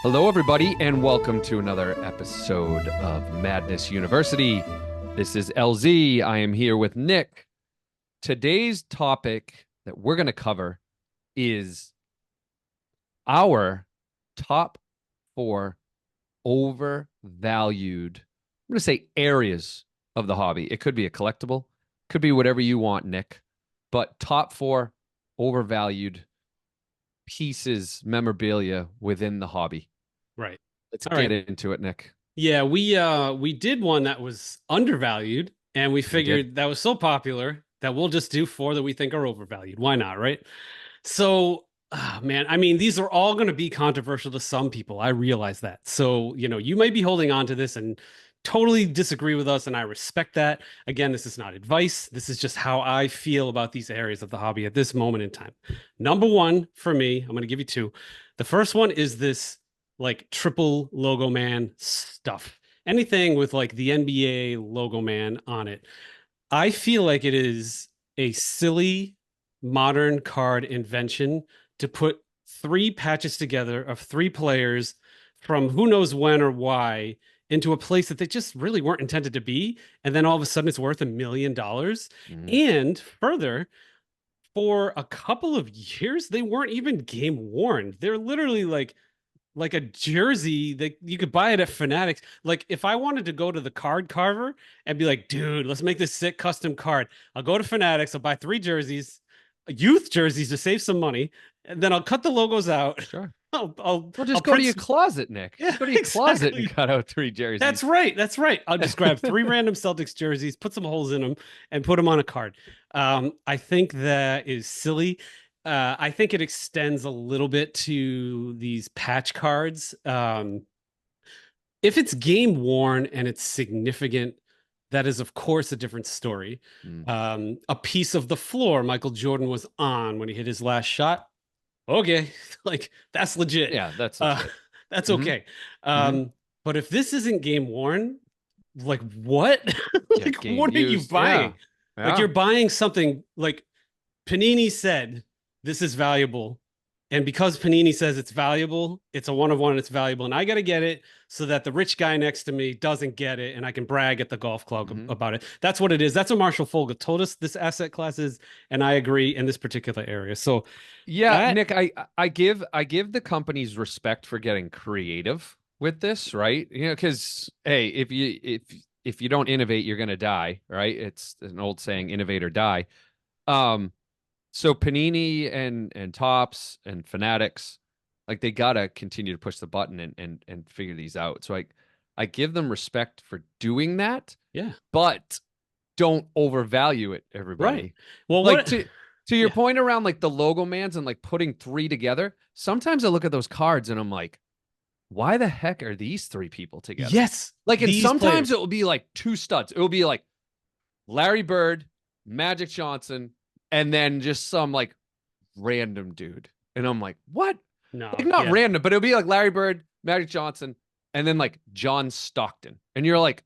Hello, everybody, and welcome to another episode of Madness University. This is LZ. I am here with Nick. Today's topic that we're going to cover is our top four overvalued, I'm going to say areas of the hobby. It could be a collectible, could be whatever you want, Nick, but top four overvalued pieces, memorabilia within the hobby. Right. Let's All get right. into it, Nick. Yeah, we did one that was undervalued, and we We did. figured that was so popular that we'll just do four that we think are overvalued. Why not, right? So, man, I mean, these are all going to be controversial to some people. I realize that. So, you might be holding on to this and totally disagree with us, and I respect that. Again, this is not advice. This is just how I feel about these areas of the hobby at this moment in time. Number one for me, I'm going to give you two. The first one is this like triple logo man stuff. Anything with like the NBA logo man on it. I feel like it is a silly modern card invention to put three patches together of three players from who knows when or why into a place that they just really weren't intended to be. And then all of a sudden it's worth $1 million. Mhm. And further, for a couple of years, they weren't even game worn. They're literally like a jersey that you could buy it at Fanatics. Like if I wanted to go to the card carver and be like, dude, let's make this sick custom card. I'll go to Fanatics, I'll buy three jerseys, youth jerseys to save some money, and then I'll cut the logos out. Sure. I'll I'll Well, I'll just go to print your some. closet, Nick. Yeah, Just go to your closet and exactly. cut out three That's jerseys. right. That's right. I'll just grab three random Celtics jerseys, put some holes in them, and put them on a card. I think that is silly. I think it extends a little bit to these patch cards. If it's game worn and it's significant, that is, of course, a different story. Mm. A piece of the floor Michael Jordan was on when he hit his last shot. Okay, like that's legit. Yeah, that's Uh, legit. that's Hmm. okay. Hmm. But if this isn't game worn, like what? Yeah, Like game what are you used. buying? Yeah. Like you're Yeah. buying something like Panini said this is valuable. And because Panini says it's valuable, it's a one of one and it's valuable. And I got to get it so that the rich guy next to me doesn't get it and I can brag at the golf club Hmm. about it. That's what it is. That's what Marshall Folga told us this asset class is. And I agree in this particular area. So Yeah, that, Nick, I give the companies respect for getting creative with this, right? Because hey, if you don't innovate, you're gonna die, right? It's an old saying, innovate or die. Um, so Panini and Tops and Fanatics, like they gotta continue to push the button and figure these out. So I give them respect for doing that, yeah, but don't overvalue it, right. everybody. Well, Like what? to your Yeah. point around like the logo mans and like putting three together, sometimes I look at those cards and I'm like, why the heck are these three people together? Yes, Like, and these sometimes it players. will be like two studs. It will be like Larry Bird, Magic Johnson, and then just some like random dude. And I'm like, what? Like, No, not yeah, random, but it'll be like Larry Bird, Magic Johnson, and then like John Stockton. And you're like,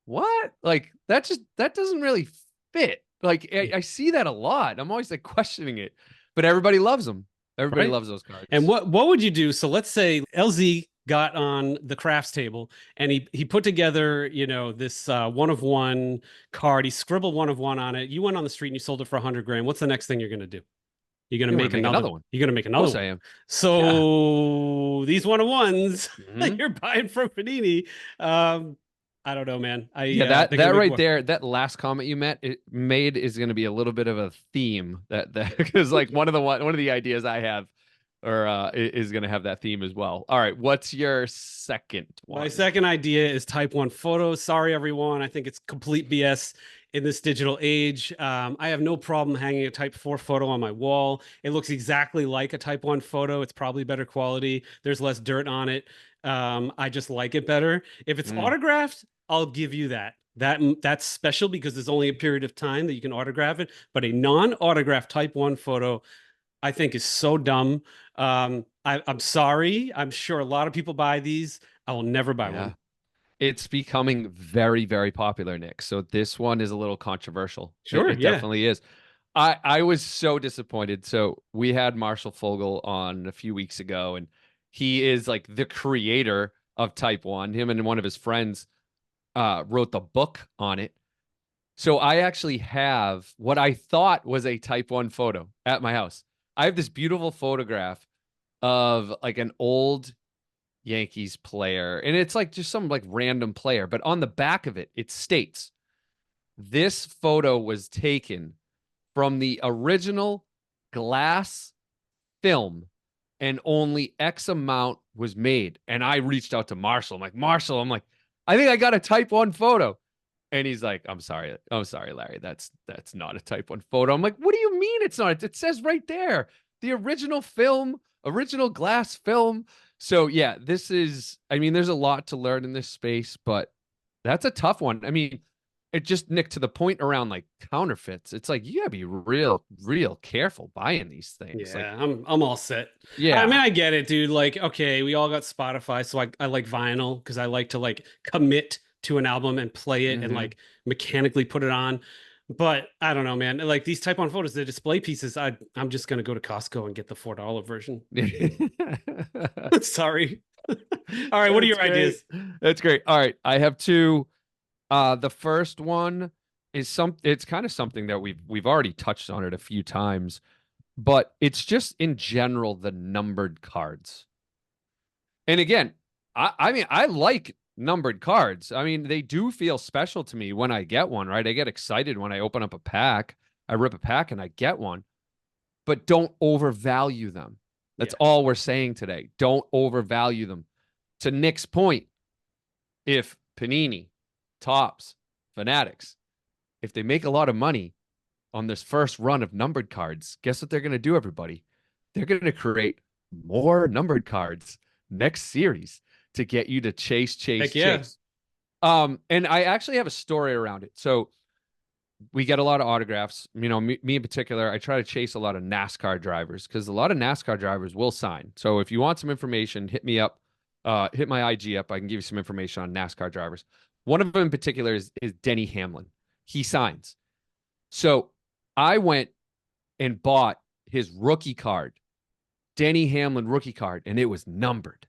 what? Like, that doesn't really fit. Like, yeah, I see that a lot. I'm always like questioning it, but everybody loves them. Everybody right. loves those And cards. what would you do? So let's say LZ got on the crafts table and he put together, this one of one card. He scribbled one of one on it. You went on the street and you sold it for 100 grand. What's the next thing you're going to do? You're going to You want make to make another. another one? You're going to make Of another course I one. am. Yeah. So these one of ones that Hmm. you're buying from Panini, um, I don't know, man. Yeah, They're that going to make right more. there, that last comment you made is going to be a little bit of a theme that because like one of the ideas I have or is going to have that theme as well. All right, what's your second My one? second idea is type 1 photos. Sorry, everyone. I think it's complete BS in this digital age. I have no problem hanging a type 4 photo on my wall. It looks exactly like a type 1 photo. It's probably better quality. There's less dirt on it. I just like it better. If it's Mm, autographed, I'll give you that. That's special because there's only a period of time that you can autograph it. But a non-autographed type 1 photo, I think is so dumb. I'm sorry. I'm sure a lot of people buy these. I will never buy yeah. one. It's becoming very, very popular, Nick. So this one is a little controversial. Sure, It yeah. definitely is. I was so disappointed. So we had Marshall Fogel on a few weeks ago, and He is like the creator of Type 1. Him and one of his friends wrote the book on it. So I actually have what I thought was a Type 1 photo at my house. I have this beautiful photograph of like an old Yankees player, and it's like just some like random player, but on the back of it, it states this photo was taken from the original glass film and only X amount was made. And I reached out to Marshall. I'm like, Marshall, I think I got a Type 1 photo. And he's like, I'm sorry, Larry. That's not a Type 1 photo. I'm like, what do you mean it's not? It says right there. The original film, original glass film. So yeah, I mean, there's a lot to learn in this space, but that's a tough one. I mean, it just Nick to the point around like counterfeits. It's like you gotta be real careful buying these things. Like, Yeah, I'm all set. I mean, yeah. I get it, dude. Like, okay, we all got Spotify, so I like vinyl because I like to like commit to an album and play it and Hmm. like mechanically put it on. But I don't know, man. Like these type on photos, the display pieces, I'm just gonna go to Costco and get the $4 version. Sorry. All right, what are That's your great. ideas? That's great. All right, I have two. The first one is it's kind of something that we've already touched on it a few times, but it's just in general the numbered cards. And again, I mean I like numbered cards. I mean, they do feel special to me when I get one, right? I get excited when I open up a pack. I rip a pack and I get one, but don't overvalue them. That's Yeah. all we're saying today. Don't overvalue them. To Nick's point, if Panini, Topps, Fanatics, if they make a lot of money on this first run of numbered cards, guess what they're going to do, everybody? They're going to create more numbered cards next series to get you to Heck yeah. chase. And I actually have a story around it. So we get a lot of autographs. You know, me in particular, I try to chase a lot of NASCAR drivers because a lot of NASCAR drivers will sign. So if you want some information, hit me up, hit my IG up. I can give you some information on NASCAR drivers. One of them in particular is Denny Hamlin. He signs. So I went and bought his rookie card, Denny Hamlin rookie card, and it was numbered.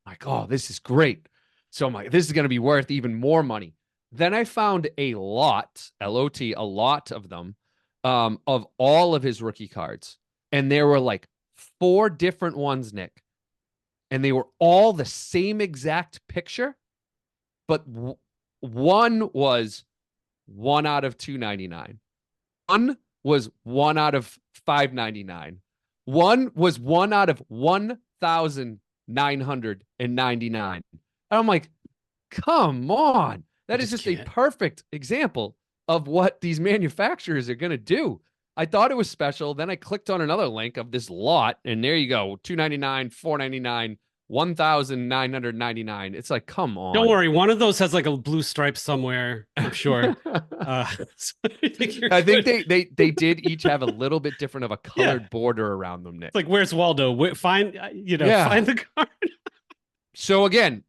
I'm like, oh, this is great. So I'm like, this is going to be worth even more money. Then I found a lot, LOT, a lot of them, of all of his rookie cards. And there were like four different ones, Nick. And they were all the same exact picture, but one was 1 out of 299. One was 1 out of 599. One was 1 out of 1,999. And I'm like, come on. I That is just just a can't. perfect example of what these manufacturers are going to do. I thought it was special. Then I clicked on another link of this lot, and there you go, 299, 499, 1,999. It's like, come Don't on. worry, one of those has like a blue stripe somewhere, I'm sure. So I think you're I think good. they did each have a little bit different of a Yeah. colored border around them, It's like, Nick. where's Waldo? Find, Yeah. find the card. So again,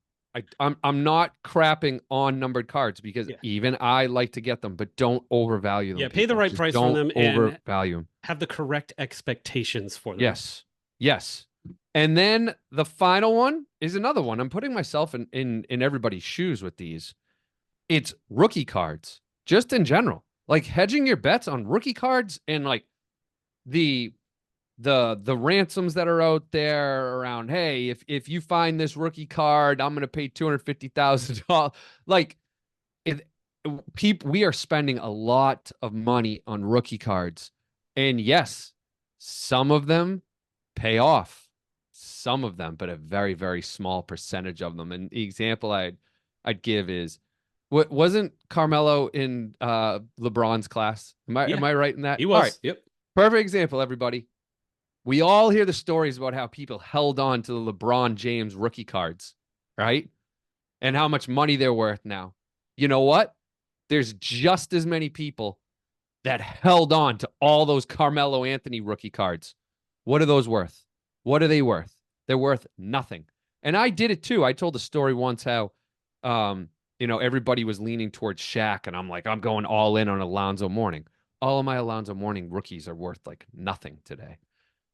I'm not crapping on numbered cards because Yeah. even I like to get them, but don't overvalue them, Yeah. Pay the people. right Just price for don't them and overvalue them. have the correct expectations for them. Yes. Yes. And then the final one is another one. I'm putting myself in everybody's shoes with these. It's rookie cards, just in general. Like hedging your bets on rookie cards and like the the ransoms that are out there around, hey, if you find this rookie card, I'm gonna pay $250,000. Like it, people, we are spending a lot of money on rookie cards. And yes, some of them pay off. Some of them, but a very small percentage of them. And the example I'd give is what wasn't Carmelo in LeBron's class? Yeah. Am I right in that? He All right. was. Yep. Perfect example, everybody. We all hear the stories about how people held on to the LeBron James rookie cards, right? And how much money they're worth now. You know what? There's just as many people that held on to all those Carmelo Anthony rookie cards. What are those worth? What are they worth? They're worth nothing. And I did it too. I told a story once how, everybody was leaning towards Shaq, and I'm like, I'm going all in on Alonzo Mourning. All of my Alonzo Mourning rookies are worth like nothing today.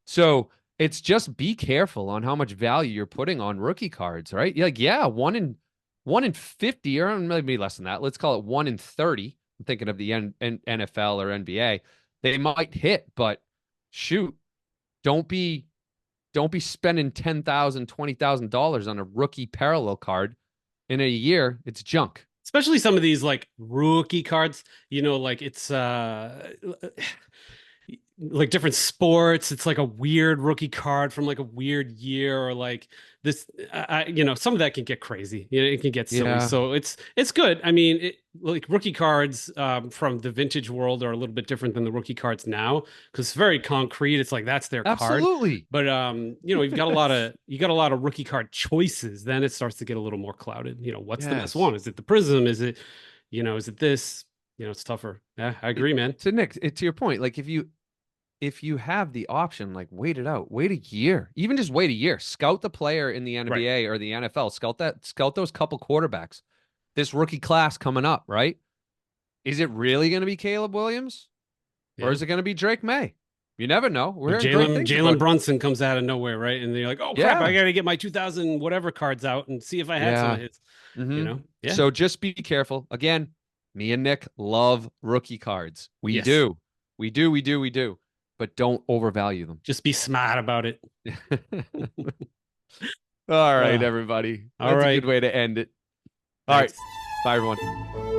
So it's just be careful on how much value you're putting on rookie cards, right? You're like, yeah, one in 50, or maybe less than that. Let's call it 1 in 30. I'm thinking of the NFL or NBA. They might hit, but shoot, don't be don't be spending $10,000, $20,000 on a rookie parallel card in a year. It's junk. Especially some of these like rookie cards, like it's like different sports. It's like a weird rookie card from like a weird year, or like this. Some of that can get crazy. It can get silly. Yeah, So it's good. I mean, like rookie cards from the vintage world are a little bit different than the rookie cards now because it's very concrete. It's like that's their card. absolutely. But you got a lot of rookie card choices. Then it starts to get a little more clouded. What's the best Yes. one? Is it the Prism? Is it this? It's tougher. Yeah, I It, agree, man. to Nick, to your point, like if you have the option, like wait it out, wait a year, even just wait a year, scout the player in the Right. NBA or the NFL, scout those couple quarterbacks, this rookie class coming up, right? Is it really going to be Caleb Williams or Yeah. is it going to be Drake May? You never know. We're Or hearing great Jalen things Jalen about. Brunson comes out of nowhere, right? And you're like, oh crap, I Yeah, gotta get my 2000 whatever cards out and see if I had some of yeah. his. hmm Yeah. So just be careful. Again, me and Nick love rookie cards. We Yes. do, we do, but don't overvalue them. Just be smart about it. All right, Uh, everybody. all That's a good right. way to end it. All right. Thanks. Bye, everyone.